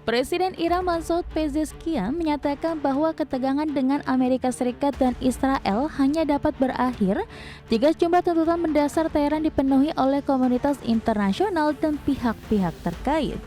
Presiden Iran Masoud Pezeshkian menyatakan bahwa ketegangan dengan Amerika Serikat dan Israel hanya dapat berakhir jika sejumlah tuntutan mendasar Teheran dipenuhi oleh komunitas internasional dan pihak-pihak terkait.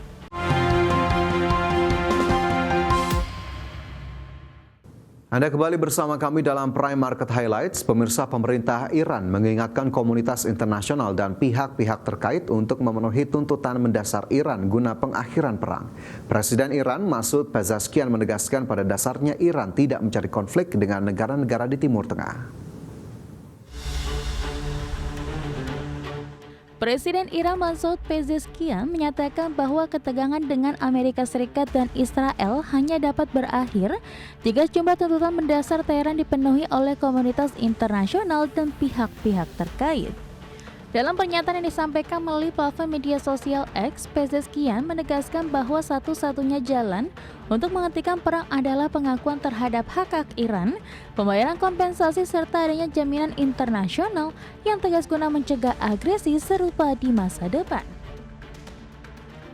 Anda kembali bersama kami dalam Prime Market Highlights. Pemirsa, pemerintah Iran mengingatkan komunitas internasional dan pihak-pihak terkait untuk memenuhi tuntutan mendasar Iran guna pengakhiran perang. Presiden Iran Masoud Pezeshkian menegaskan pada dasarnya Iran tidak mencari konflik dengan negara-negara di Timur Tengah. Presiden Iran Masoud Pezeshkian menyatakan bahwa ketegangan dengan Amerika Serikat dan Israel hanya dapat berakhir jika sejumlah tuntutan mendasar Teheran dipenuhi oleh komunitas internasional dan pihak-pihak terkait. Dalam pernyataan yang disampaikan melalui platform media sosial X, Pezeshkian menegaskan bahwa satu-satunya jalan untuk menghentikan perang adalah pengakuan terhadap hak-hak Iran, pembayaran kompensasi serta adanya jaminan internasional yang tegas guna mencegah agresi serupa di masa depan.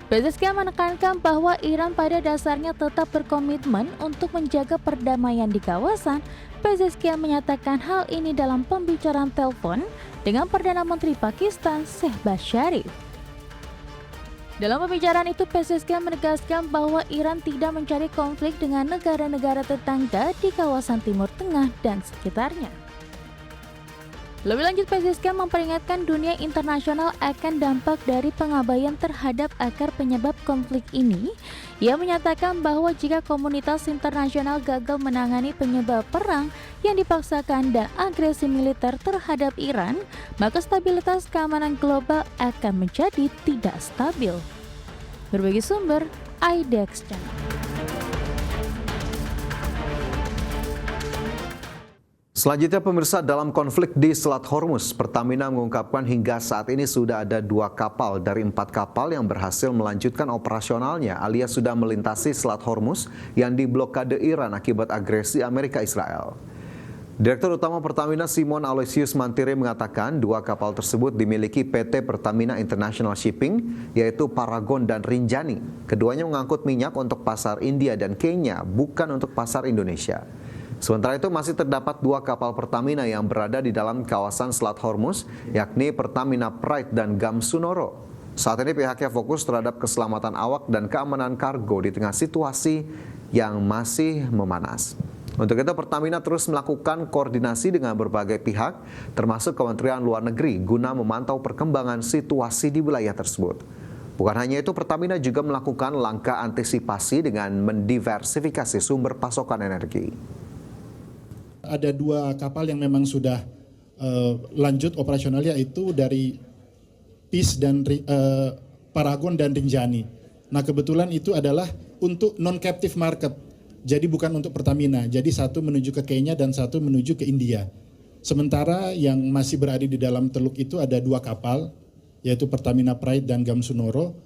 Pezeshkian menekankan bahwa Iran pada dasarnya tetap berkomitmen untuk menjaga perdamaian di kawasan. Pezeshkian menyatakan hal ini dalam pembicaraan telepon dengan Perdana Menteri Pakistan Shehbaz Sharif. Dalam pembicaraan itu, Pezeshkian menegaskan bahwa Iran tidak mencari konflik dengan negara-negara tetangga di kawasan Timur Tengah dan sekitarnya. Lebih lanjut, Pezeshkian memperingatkan dunia internasional akan dampak dari pengabaian terhadap akar penyebab konflik ini. Ia menyatakan bahwa jika komunitas internasional gagal menangani penyebab perang yang dipaksakan dan agresi militer terhadap Iran, maka stabilitas keamanan global akan menjadi tidak stabil. Berbagi sumber, IDEX Channel. Selanjutnya, pemirsa, dalam konflik di Selat Hormuz, Pertamina mengungkapkan hingga saat ini sudah ada 2 kapal dari 4 kapal yang berhasil melanjutkan operasionalnya alias sudah melintasi Selat Hormuz yang diblokade Iran akibat agresi Amerika Israel. Direktur Utama Pertamina Simon Aloysius Mantire mengatakan 2 kapal tersebut dimiliki PT Pertamina International Shipping, yaitu Paragon dan Rinjani. Keduanya mengangkut minyak untuk pasar India dan Kenya, bukan untuk pasar Indonesia. Sementara itu masih terdapat 2 kapal Pertamina yang berada di dalam kawasan Selat Hormuz, yakni Pertamina Pride dan Gamsunoro. Saat ini pihaknya fokus terhadap keselamatan awak dan keamanan kargo di tengah situasi yang masih memanas. Untuk itu, Pertamina terus melakukan koordinasi dengan berbagai pihak, termasuk Kementerian Luar Negeri, guna memantau perkembangan situasi di wilayah tersebut. Bukan hanya itu, Pertamina juga melakukan langkah antisipasi dengan mendiversifikasi sumber pasokan energi. Ada 2 kapal yang memang sudah lanjut operasionalnya, yaitu dari PIS dan Paragon dan Rinjani. Nah, kebetulan itu adalah untuk non-captive market, jadi bukan untuk Pertamina. Jadi satu menuju ke Kenya dan satu menuju ke India. Sementara yang masih berada di dalam teluk itu ada 2 kapal, yaitu Pertamina Pride dan Gamsunoro.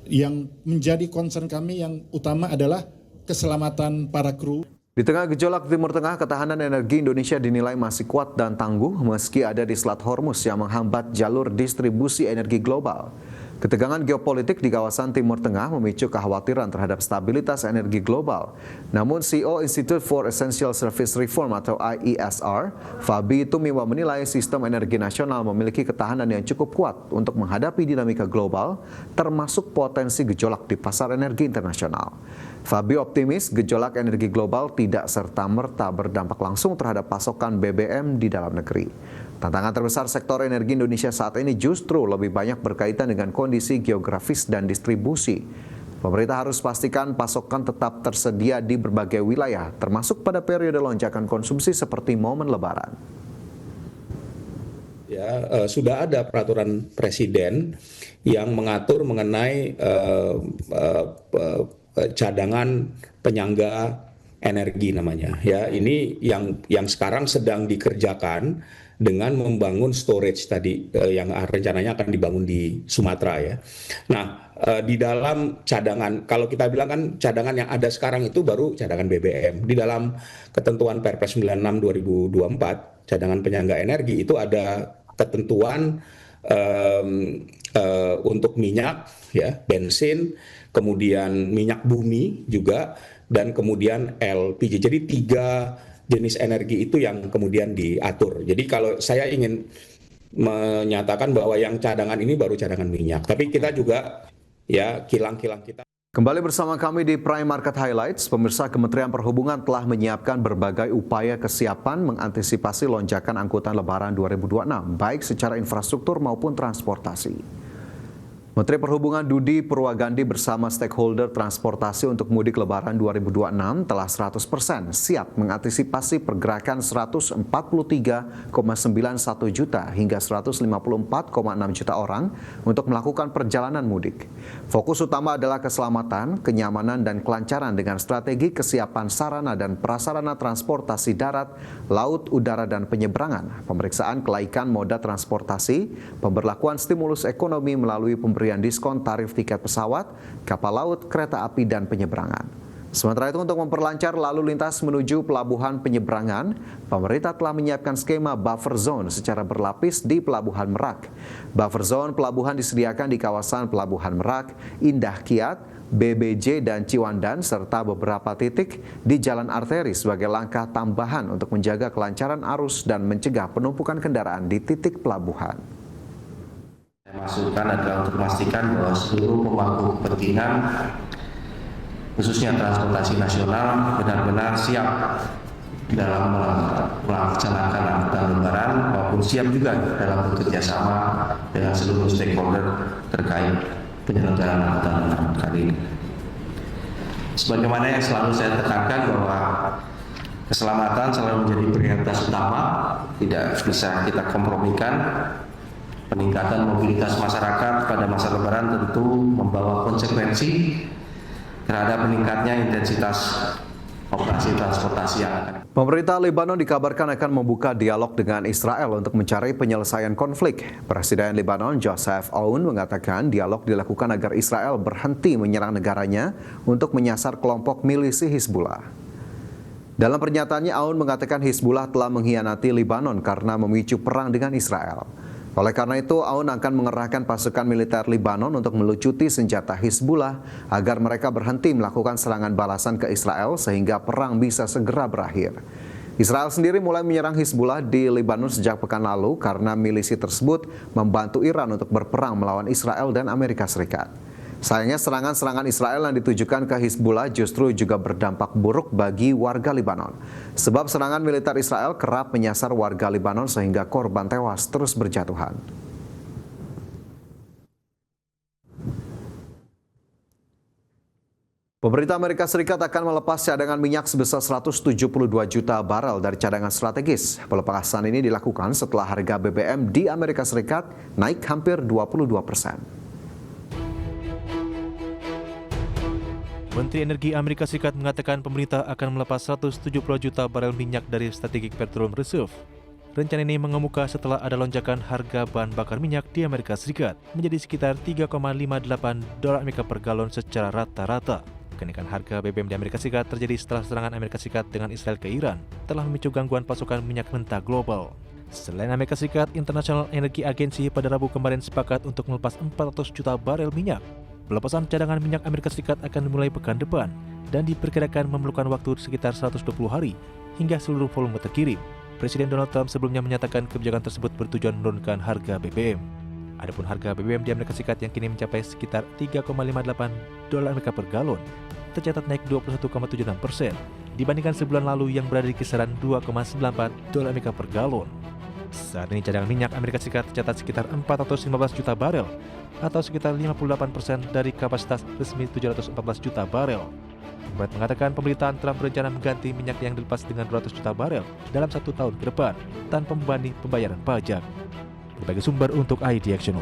Yang menjadi concern kami yang utama adalah keselamatan para kru. Di tengah gejolak Timur Tengah, ketahanan energi Indonesia dinilai masih kuat dan tangguh meski ada di Selat Hormuz yang menghambat jalur distribusi energi global. Ketegangan geopolitik di kawasan Timur Tengah memicu kekhawatiran terhadap stabilitas energi global. Namun CEO Institute for Essential Service Reform atau IESR, Fabi Tumiwa menilai sistem energi nasional memiliki ketahanan yang cukup kuat untuk menghadapi dinamika global, termasuk potensi gejolak di pasar energi internasional. Fabi optimis gejolak energi global tidak serta-merta berdampak langsung terhadap pasokan BBM di dalam negeri. Tantangan terbesar sektor energi Indonesia saat ini justru lebih banyak berkaitan dengan kondisi geografis dan distribusi. Pemerintah harus pastikan pasokan tetap tersedia di berbagai wilayah, termasuk pada periode lonjakan konsumsi seperti momen Lebaran. Ya, sudah ada peraturan presiden yang mengatur mengenai cadangan penyangga energi namanya. Ya, ini yang sekarang sedang dikerjakan dengan membangun storage tadi yang rencananya akan dibangun di Sumatera ya. Nah, di dalam cadangan, kalau kita bilang kan cadangan yang ada sekarang itu baru cadangan BBM. Di dalam ketentuan Perpres 96 2024, cadangan penyangga energi itu ada ketentuan untuk minyak, ya, bensin, kemudian minyak bumi juga, dan kemudian LPG. Jadi 3 jenis energi itu yang kemudian diatur. Jadi kalau saya ingin menyatakan bahwa yang cadangan ini baru cadangan minyak, tapi kita juga ya kilang-kilang kita. Kembali bersama kami di Prime Market Highlights. Pemirsa, Kementerian Perhubungan telah menyiapkan berbagai upaya kesiapan mengantisipasi lonjakan angkutan Lebaran 2026, baik secara infrastruktur maupun transportasi. Menteri Perhubungan Dudi Purwagandi bersama stakeholder transportasi untuk mudik Lebaran 2026 telah 100% siap mengantisipasi pergerakan 143,91 juta hingga 154,6 juta orang untuk melakukan perjalanan mudik. Fokus utama adalah keselamatan, kenyamanan, dan kelancaran dengan strategi kesiapan sarana dan prasarana transportasi darat, laut, udara, dan penyeberangan, pemeriksaan kelaikan moda transportasi, pemberlakuan stimulus ekonomi melalui pemberian diskon tarif tiket pesawat, kapal laut, kereta api, dan penyeberangan. Sementara itu, untuk memperlancar lalu lintas menuju pelabuhan penyeberangan, pemerintah telah menyiapkan skema buffer zone secara berlapis di Pelabuhan Merak. Buffer zone pelabuhan disediakan di kawasan Pelabuhan Merak, Indah Kiat, BBJ, dan Ciwandan, serta beberapa titik di jalan arteri sebagai langkah tambahan untuk menjaga kelancaran arus dan mencegah penumpukan kendaraan di titik pelabuhan. Masukan adalah untuk memastikan bahwa seluruh pemangku kepentingan, khususnya transportasi nasional, benar-benar siap dalam melaksanakan angkutan Lebaran maupun siap juga dalam bekerja sama dengan seluruh stakeholder terkait penyelenggaraan angkutan Lebaran kali ini. Sebagaimana yang selalu saya tekankan bahwa keselamatan selalu menjadi prioritas utama, tidak bisa kita kompromikan. Peningkatan mobilitas masyarakat pada masa Lebaran tentu membawa konsekuensi terhadap meningkatnya intensitas operasi transportasi yang akan. Pemerintah Lebanon dikabarkan akan membuka dialog dengan Israel untuk mencari penyelesaian konflik. Presiden Lebanon Joseph Aoun mengatakan dialog dilakukan agar Israel berhenti menyerang negaranya untuk menyasar kelompok milisi Hizbullah. Dalam pernyataannya, Aoun mengatakan Hizbullah telah mengkhianati Lebanon karena memicu perang dengan Israel. Oleh karena itu, Aoun akan mengerahkan pasukan militer Lebanon untuk melucuti senjata Hizbullah agar mereka berhenti melakukan serangan balasan ke Israel sehingga perang bisa segera berakhir. Israel sendiri mulai menyerang Hizbullah di Lebanon sejak pekan lalu karena milisi tersebut membantu Iran untuk berperang melawan Israel dan Amerika Serikat. Sayangnya serangan-serangan Israel yang ditujukan ke Hizbullah justru juga berdampak buruk bagi warga Lebanon. Sebab serangan militer Israel kerap menyasar warga Lebanon sehingga korban tewas terus berjatuhan. Pemerintah Amerika Serikat akan melepas cadangan minyak sebesar 172 juta barel dari cadangan strategis. Pelepasan ini dilakukan setelah harga BBM di Amerika Serikat naik hampir 22%. Menteri Energi Amerika Serikat mengatakan pemerintah akan melepas 170 juta barel minyak dari Strategic Petroleum Reserve. Rencana ini mengemuka setelah ada lonjakan harga bahan bakar minyak di Amerika Serikat menjadi sekitar $3,58 per galon secara rata-rata. Kenaikan harga BBM di Amerika Serikat terjadi setelah serangan Amerika Serikat dengan Israel ke Iran telah memicu gangguan pasokan minyak mentah global. Selain Amerika Serikat, International Energy Agency pada Rabu kemarin sepakat untuk melepas 400 juta barel minyak. Pelepasan cadangan minyak Amerika Serikat akan dimulai pekan depan dan diperkirakan memerlukan waktu sekitar 120 hari hingga seluruh volume terkirim. Presiden Donald Trump sebelumnya menyatakan kebijakan tersebut bertujuan menurunkan harga BBM. Adapun harga BBM di Amerika Serikat yang kini mencapai sekitar $3,58 per galon tercatat naik 21,76% dibandingkan sebulan lalu yang berada di kisaran $2,94 per galon. Saat ini cadangan minyak Amerika Serikat tercatat sekitar 415 juta barel atau sekitar 58% dari kapasitas resmi 714 juta barel. Pembuat mengatakan pemerintahan Trump berencana mengganti minyak yang dilepas dengan 200 juta barel dalam 1 tahun ke depan tanpa membebani pembayaran pajak. Berbagai sumber untuk ID Action.